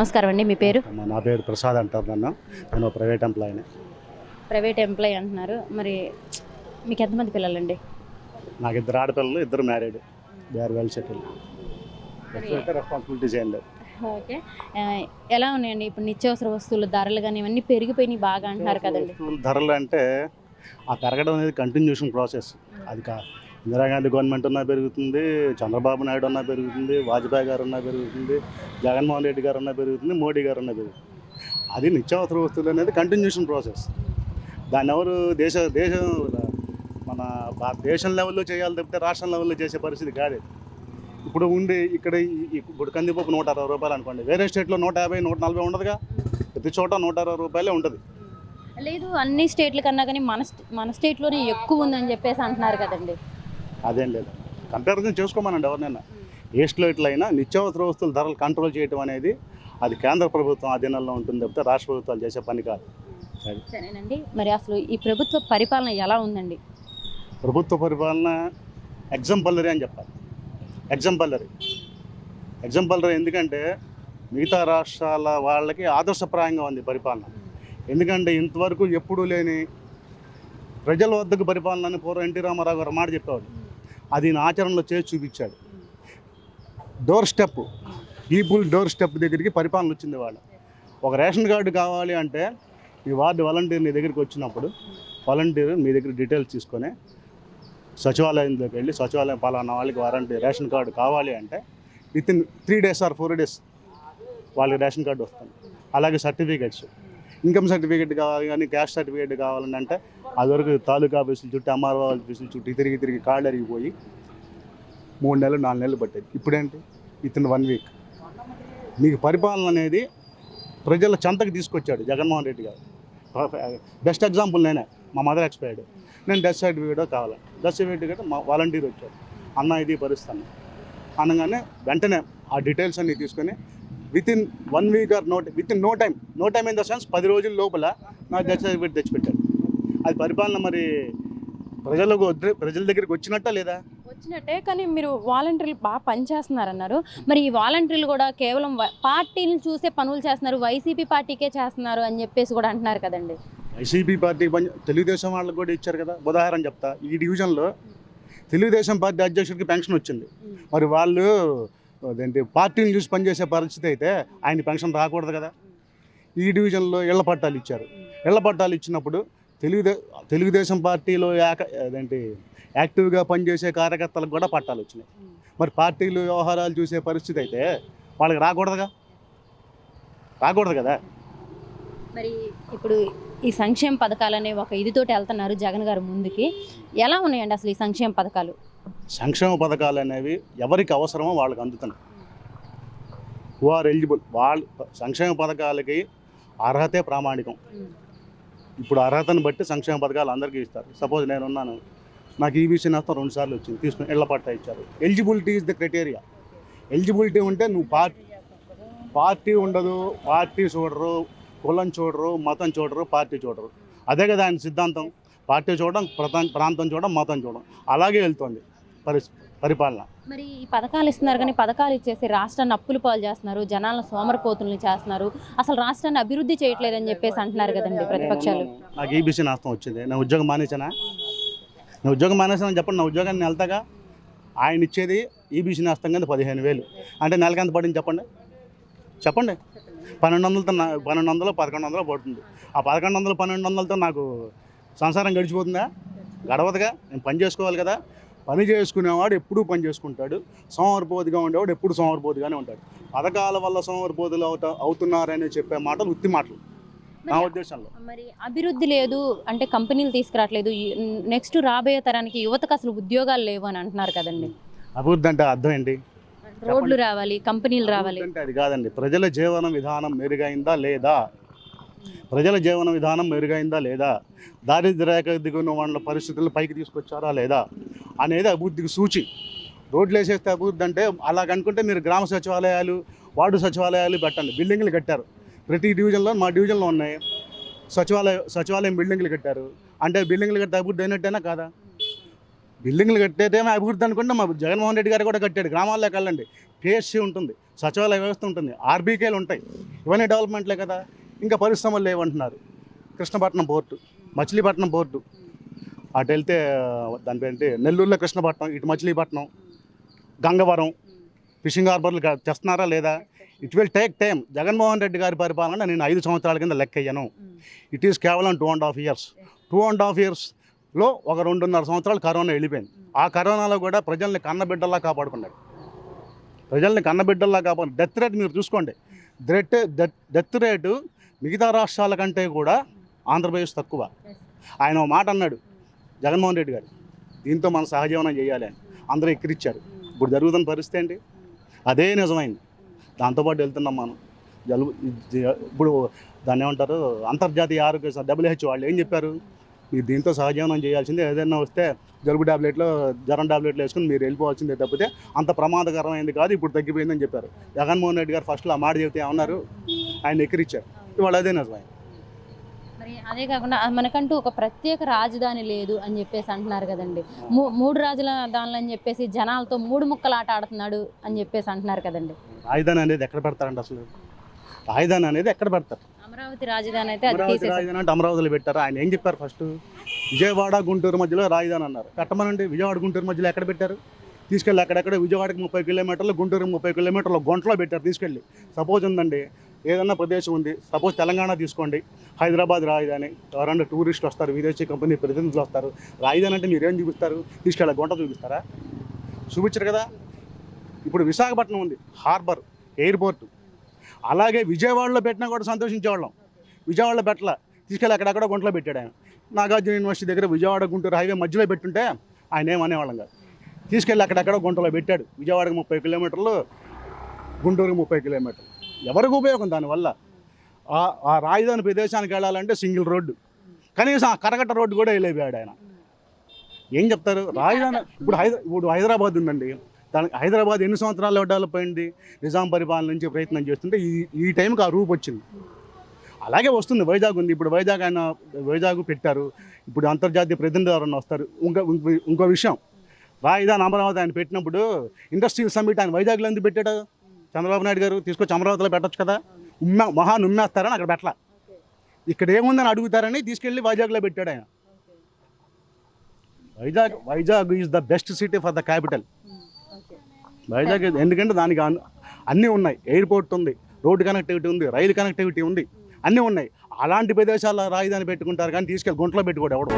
నమస్కారం అండి. మీ పేరు? నా పేరు ప్రసాద్ అంటారు నన్ను. నేను ప్రైవేట్ ఎంప్లాయీని. ప్రైవేట్ ఎంప్లాయీ అంటున్నారు. మరి మీకు ఎంతమంది పిల్లలండి? నాకు ఇద్దరు ఆడపిల్లలు, ఇద్దరు married. They are well settle. Responsibilities ఏం లేవు. ఓకే. ఎలా ఉన్నాయండి ఇప్పుడు నిత్యావసర వస్తువుల ధరలు కానీ ఇవన్నీ పెరిగిపోయినాయి బాగా అంటున్నారు కదండి? ధరలు అంటే ఆ పెరగడం అనేది కంటిన్యూషన్ ప్రాసెస్. అది ఇందిరాగాంధీ గవర్నమెంట్ ఉన్నా పెరుగుతుంది, చంద్రబాబు నాయుడు ఉన్నా పెరుగుతుంది, వాజ్పేయి గారు ఉన్నా పెరుగుతుంది, జగన్మోహన్ రెడ్డి గారు ఉన్నా పెరుగుతుంది, మోడీ గారు ఉన్నా పెరుగుతుంది. అది నిత్యావసర వస్తువులు అనేది కంటిన్యూషన్ ప్రాసెస్. దాన్ని ఎవరు దేశం మన దేశం లెవెల్లో చేయాలి తప్పితే రాష్ట్రం లెవెల్లో చేసే పరిస్థితి కాదు. ఇప్పుడు ఇక్కడ ఇప్పుడు కందిపప్పు 160 రూపాయలు అనుకోండి, వేరే స్టేట్లో 150, 140 ఉండదుగా. ప్రతి చోట 160 రూపాయలే ఉంటుంది. లేదు, అన్ని స్టేట్ల కన్నా కానీ మన స్టేట్లోనే ఎక్కువ ఉందని చెప్పేసి అంటున్నారు కదండి. అదేం లేదు, కంపారిజన్ చేసుకోమనండి ఎవరినైనా. ఏ స్టేట్లో అయినా నిత్యావసర వస్తువుల ధరలు కంట్రోల్ చేయడం అనేది అది కేంద్ర ప్రభుత్వం అధీనంలో ఉంటుంది తప్పితే రాష్ట్ర ప్రభుత్వాలు చేసే పని కాదు. సరేనండి. మరి అసలు ఈ ప్రభుత్వ పరిపాలన ఎలా ఉందండి? ప్రభుత్వ పరిపాలన ఎగ్జాంపులరీ అని చెప్పాలి. ఎగ్జాంపులరీ ఎందుకంటే మిగతా రాష్ట్రాల వాళ్ళకి ఆదర్శప్రాయంగా ఉంది పరిపాలన. ఎందుకంటే ఇంతవరకు ఎప్పుడూ లేని ప్రజల వద్దకు పరిపాలన అని పూర్వం ఎన్టీ రామారావు గారు మాట చెప్పేవాడు. అది ఆచరణలో చేసి చూపించాడు. Door step, people door step దగ్గరికి పరిపాలన వచ్చింది. వాళ్ళ ఒక రేషన్ కార్డు కావాలి అంటే ఈ వార్డు వాలంటీర్ నీ దగ్గరికి వచ్చినప్పుడు వాలంటీర్ మీ దగ్గర డీటెయిల్స్ తీసుకొని సచివాలయంలోకి వెళ్ళి సచివాలయం పలానా వాళ్ళకి వారంటీ రేషన్ కార్డు కావాలి అంటే వితిన్ 3 days or 4 days వాళ్ళకి రేషన్ కార్డు వస్తుంది. అలాగే సర్టిఫికేట్స్, ఇన్కమ్ సర్టిఫికేట్ కావాలి కానీ క్యాస్ట్ సర్టిఫికేట్ కావాలని అంటే అదివరకు తాలూకా ఆఫీసుల చుట్టూ ఎంఆర్ఓ ఆఫీసుల చుట్టూ తిరిగి కాళ్ళు అరిగిపోయి 3 నెలలు 4 నెలలు పట్టేది. ఇప్పుడేంటి వితిన్ 1 week మీకు పరిపాలన అనేది ప్రజల చెంతకు తీసుకొచ్చాడు జగన్మోహన్ రెడ్డి గారు. బెస్ట్ ఎగ్జాంపుల్ నేనే. మా మదర్ ఎక్స్పైర్డ్, నేను డెత్ సర్టిఫికేట్ కావాలి. డెత్ సర్టిఫికేట్ మా వాలంటీర్ వచ్చాడు, అన్న ఇది పరిస్థితి అనగానే వెంటనే ఆ డీటెయిల్స్ అన్నీ తీసుకొని within 1 week or within no time in the sense 10 రోజుల లోపల నా డెత్ సర్టిఫికేట్ తెచ్చిపెట్టాడు. అది పరిపాలన మరి ప్రజల దగ్గరికి వచ్చినట్టా లేదా? వచ్చినట్టే. కానీ మీరు వాలంటీర్లు బాగా పనిచేస్తున్నారన్నారు. మరి ఈ వాలంటీర్లు కూడా కేవలం పార్టీని చూసే పనులు చేస్తున్నారు, వైసీపీ పార్టీకే చేస్తున్నారు అని చెప్పేసి కూడా అంటున్నారు కదండి. వైసీపీ పార్టీ తెలుగుదేశం వాళ్ళకి కూడా ఇచ్చారు కదా. ఉదాహరణ చెప్తా, ఈ డివిజన్లో తెలుగుదేశం పార్టీ అధ్యక్షుడికి పెన్షన్ వచ్చింది. మరి వాళ్ళు పార్టీని చూసి పనిచేసే పరిస్థితి అయితే ఆయన పెన్షన్ రాకూడదు కదా. ఈ డివిజన్లో ఇళ్ల పట్టాలు ఇచ్చారు. ఇళ్ల పట్టాలు ఇచ్చినప్పుడు తెలుగుదేశం పార్టీలో యాక్టివ్గా పనిచేసే కార్యకర్తలకు కూడా పట్టాలు వచ్చినాయి. మరి పార్టీలు వ్యవహారాలు చూసే పరిస్థితి అయితే వాళ్ళకి రాకూడదు కదా. మరి ఇప్పుడు ఈ సంక్షేమ పథకాలనే ఒక ఇదితోటి వెళ్తున్నారు జగన్ గారు ముందుకి. ఎలా ఉన్నాయండి అసలు ఈ సంక్షేమ పథకాలు? సంక్షేమ పథకాలు అనేవి ఎవరికి అవసరమో వాళ్ళకి అందుతున్నాయి. హూ ఆర్ ఎలిజిబుల్ వాళ్ళు సంక్షేమ పథకాలకి అర్హతే ప్రామాణికం. ఇప్పుడు అర్హతను బట్టి సంక్షేమ పథకాలు అందరికీ ఇస్తారు. సపోజ్ నేను ఉన్నాను, నాకు ఈబీసీ నేస్తం 2 సార్లు వచ్చింది, తీసుకుని ఇళ్ల పట్టా ఇచ్చారు. Eligibility is the criteria. Eligibility ఉంటే నువ్వు పార్టీ ఉండదు, పార్టీ చూడరు, కులం చూడరు, మతం చూడరు, పార్టీ చూడరు. అదే కదా ఆయన సిద్ధాంతం. పార్టీ చూడడం, ప్రాంతం చూడడం, మతం చూడడం, అలాగే వెళ్తుంది పరిపాలన. మరి ఈ పథకాలు ఇస్తున్నారు కానీ పథకాలు ఇచ్చేసి రాష్ట్రాన్ని అప్పులు పాలు చేస్తున్నారు, జనాలను సోమరిపోతుల్ని చేస్తున్నారు, అసలు రాష్ట్రాన్ని అభివృద్ధి చేయట్లేదని చెప్పేసి అంటున్నారు కదండి ప్రతిపక్షాలు. నాకు ఈబీసీ నేస్తం వచ్చింది, నా ఉద్యోగం మానేసానా చెప్పండి. నా ఉద్యోగాన్ని వెళ్తాగా. ఆయన ఇచ్చేది ఈబీసీ నేస్తం కింద 15,000 అంటే నెలకి ఎంత పడింది చెప్పండి. 1200తో 1100 పడుతుంది. ఆ 1100 1200తో నాకు సంసారం గడిచిపోతుందా? గడవదుగా. నేను పని చేసుకోవాలి కదా. పని చేసుకునేవాడు ఎప్పుడూ పని చేసుకుంటాడు, సోమరిపోతుగా ఉండేవాడు ఎప్పుడు సోమరిపోతుగానే ఉంటాడు. పథకాల వల్ల సోమరిపోతులు అవుతున్నారని చెప్పే మాటలు ఉత్తి మాటలు నా ఉద్దేశంలో. మరి అభివృద్ధి లేదు అంటే కంపెనీలు తీసుకురావట్లేదు, నెక్స్ట్ రాబోయే తరానికి యువతకు అసలు ఉద్యోగాలు లేవు అని అంటున్నారు కదండి. అభివృద్ధి అంటే అర్థం ఏంటి? రోడ్లు రావాలి, కంపెనీలు రావాలి అంటే అది కాదండి. ప్రజల జీవన విధానం మెరుగైందా లేదా, దారిద్ర్య రేఖ దిగున్న వాళ్ళ పరిస్థితులు పైకి తీసుకొచ్చారా లేదా అనేది అభివృద్ధికి సూచి. రోడ్లు వేసేస్తే అభివృద్ధి అంటే అలాగనుకుంటే మీరు గ్రామ సచివాలయాలు, వార్డు సచివాలయాలు పెట్టండి. బిల్డింగ్లు కట్టారు ప్రతి డివిజన్లో. మా డివిజన్లో ఉన్నాయి సచివాలయం బిల్డింగ్లు కట్టారు. అంటే బిల్డింగ్లు కట్టే అభివృద్ధి అయినట్టేనా కాదా? బిల్డింగ్లు కట్టేదేమో అభివృద్ధి అనుకుంటే మా జగన్మోహన్ రెడ్డి గారు కూడా కట్టాడు. గ్రామాల్లోకి వెళ్ళండి, పిఎస్సి ఉంటుంది, సచివాలయ వ్యవస్థ ఉంటుంది, ఆర్బీకేలు ఉంటాయి. ఇవన్నీ డెవలప్మెంట్లే కదా. ఇంకా పరిశ్రమలు లేవంటున్నారు. కృష్ణపట్నం పోర్టు, మచిలీపట్నం పోర్టు, అటు వెళ్తే దాని పేరేంటి నెల్లూరులో కృష్ణపట్నం, ఇటు మచిలీపట్నం, గంగవరం ఫిషింగ్ హార్బర్లు తెస్తున్నారా లేదా? It will take time. Jaganmohan Reddy గారి పరిపాలన నేను 5 సంవత్సరాల కింద లెక్క అయ్యాను. ఇట్ ఈస్ కేవలం 2.5 years. 2.5 yearsలో ఒక 2.5 సంవత్సరాలు కరోనా వెళ్ళిపోయింది. ఆ కరోనాలో కూడా ప్రజల్ని కన్నబిడ్డల్లా కాపాడుకున్నాడు. డెత్ రేట్ మీరు చూసుకోండి. డెత్ రేటు మిగతా రాష్ట్రాల కంటే కూడా ఆంధ్రప్రదేశ్ తక్కువ. ఆయన ఒక మాట అన్నాడు జగన్మోహన్ రెడ్డి గారు, దీంతో మనం సహజీవనం చేయాలి అని. అందరూ ఎక్కిరిచ్చారు. ఇప్పుడు జరుగుతున్న పరిస్థితి ఏంటి? అదే నిజమైంది. దాంతోపాటు వెళ్తున్నాం మనం. ఇప్పుడు దాన్ని ఏమంటారు, అంతర్జాతీయ ఆరోగ్య WHO వాళ్ళు ఏం చెప్పారు? మీరు దీంతో సహజీవనం చేయాల్సిందే. ఏదైనా వస్తే జలుబు టాబ్లెట్లు, జ్వరం టాబ్లెట్లు వేసుకుని మీరు వెళ్ళిపోవాల్సిందే తప్పితే అంత ప్రమాదకరమైంది కాదు, ఇప్పుడు తగ్గిపోయిందని చెప్పారు. జగన్మోహన్ రెడ్డి గారు ఫస్ట్లో ఆ మాట చెబితే ఏమన్నారు? ఆయన ఎక్కిరిచ్చారు. ఇవాళ అదే నిజమైంది. మరి అదే కాకుండా మనకంటూ ఒక ప్రత్యేక రాజధాని లేదు అని చెప్పేసి అంటున్నారు కదండి. 3 రాజధానులు అని చెప్పేసి జనాలతో 3 ముక్కలు ఆట ఆడుతున్నాడు అని చెప్పేసి అంటున్నారు కదండి. రాజధాని అనేది ఎక్కడ పెడతారండి? అసలు రాజధాని అనేది ఎక్కడ పెడతారు? అమరావతి రాజధాని అయితే అది అమరావతి తీసేసారు. రాజధాని అంటే అమరావతిలో పెట్టారు. ఆయన ఏం చెప్పారు? ఫస్ట్ విజయవాడ గుంటూరు మధ్యలో రాజధాని అన్నారు. కట్టమనండి. విజయవాడ గుంటూరు మధ్యలో ఎక్కడ పెట్టారు? తీసుకెళ్ళి అక్కడెక్కడ విజయవాడకి 30 కిలోమీటర్లు, గుంటూరుకి 30 కిలోమీటర్లు గుంటలో పెట్టారు తీసుకెళ్ళి. సపోజ్ ఉందండి, ఏదన్నా ప్రదేశం ఉంది, సపోజ్ తెలంగాణ తీసుకోండి, హైదరాబాద్ రాజధాని, ఎవరన్నా టూరిస్టులు వస్తారు, విదేశీ కంపెనీ ప్రతినిధులు వస్తారు. రాజధాని అంటే మీరేం చూపిస్తారు? తీసుకెళ్ళి గుంట చూపిస్తారా? చూపించరు కదా. ఇప్పుడు విశాఖపట్నం ఉంది, హార్బర్, ఎయిర్పోర్టు. అలాగే విజయవాడలో పెట్టినా కూడా సంతోషించేవాళ్ళం. విజయవాడలో పెట్టలా, తీసుకెళ్ళి అక్కడక్కడ గుంటలో పెట్టాడు ఆయన. నాగార్జున యూనివర్సిటీ దగ్గర విజయవాడ గుంటూరు హైవే మధ్యలో పెట్టుంటే ఆయన ఏమనేవాళ్ళం కాదు. తీసుకెళ్ళి అక్కడక్కడ గుంటలో పెట్టాడు. విజయవాడకి 30 కిలోమీటర్లు, గుంటూరుకి 30 కిలోమీటర్లు. ఎవరికి ఉపయోగం దానివల్ల? ఆ రాజధాని ప్రదేశానికి వెళ్ళాలంటే సింగిల్ రోడ్డు, కనీసం ఆ కరకట్ట రోడ్డు కూడా వెళ్ళిపోయాడు ఆయన. ఏం చెప్తారు? రాజధాని ఇప్పుడు హైదరాబాద్ ఉందండి. దానికి హైదరాబాద్ ఎన్ని సంవత్సరాల్లో డెవలప్ అయింది? నిజాం పరిపాలన నుంచి ప్రయత్నం చేస్తుంటే ఈ టైంకి ఆ రూపు వచ్చింది. అలాగే వస్తుంది. వైజాగ్ ఉంది. ఇప్పుడు వైజాగ్ పెట్టారు. ఇప్పుడు అంతర్జాతీయ ప్రతినిధులు ఎవరన్నా వస్తారు. ఇంకో విషయం, రాజధాని అమరావతి ఆయన పెట్టినప్పుడు ఇండస్ట్రియల్ సమ్మిట్ ఆయన వైజాగ్లో ఎందుకు పెట్టాడు? చంద్రబాబు నాయుడు గారు తీసుకొచ్చి అమరావతిలో పెట్టచ్చు కదా. ఉమ్మేస్తారని అక్కడ పెట్టలా. ఇక్కడ ఏముందని అడుగుతారని తీసుకెళ్ళి వైజాగ్లో పెట్టాడు ఆయన. Vizag is the best city for the capital. Vizag ఎందుకంటే దానికి అన్నీ ఉన్నాయి. ఎయిర్పోర్ట్ ఉంది, రోడ్డు కనెక్టివిటీ ఉంది, రైలు కనెక్టివిటీ ఉంది, అన్నీ ఉన్నాయి. అలాంటి ప్రదేశాల్లో రాజధాని పెట్టుకుంటారు కానీ తీసుకెళ్ళి గుంటలో పెట్టుకోడు ఎవడు.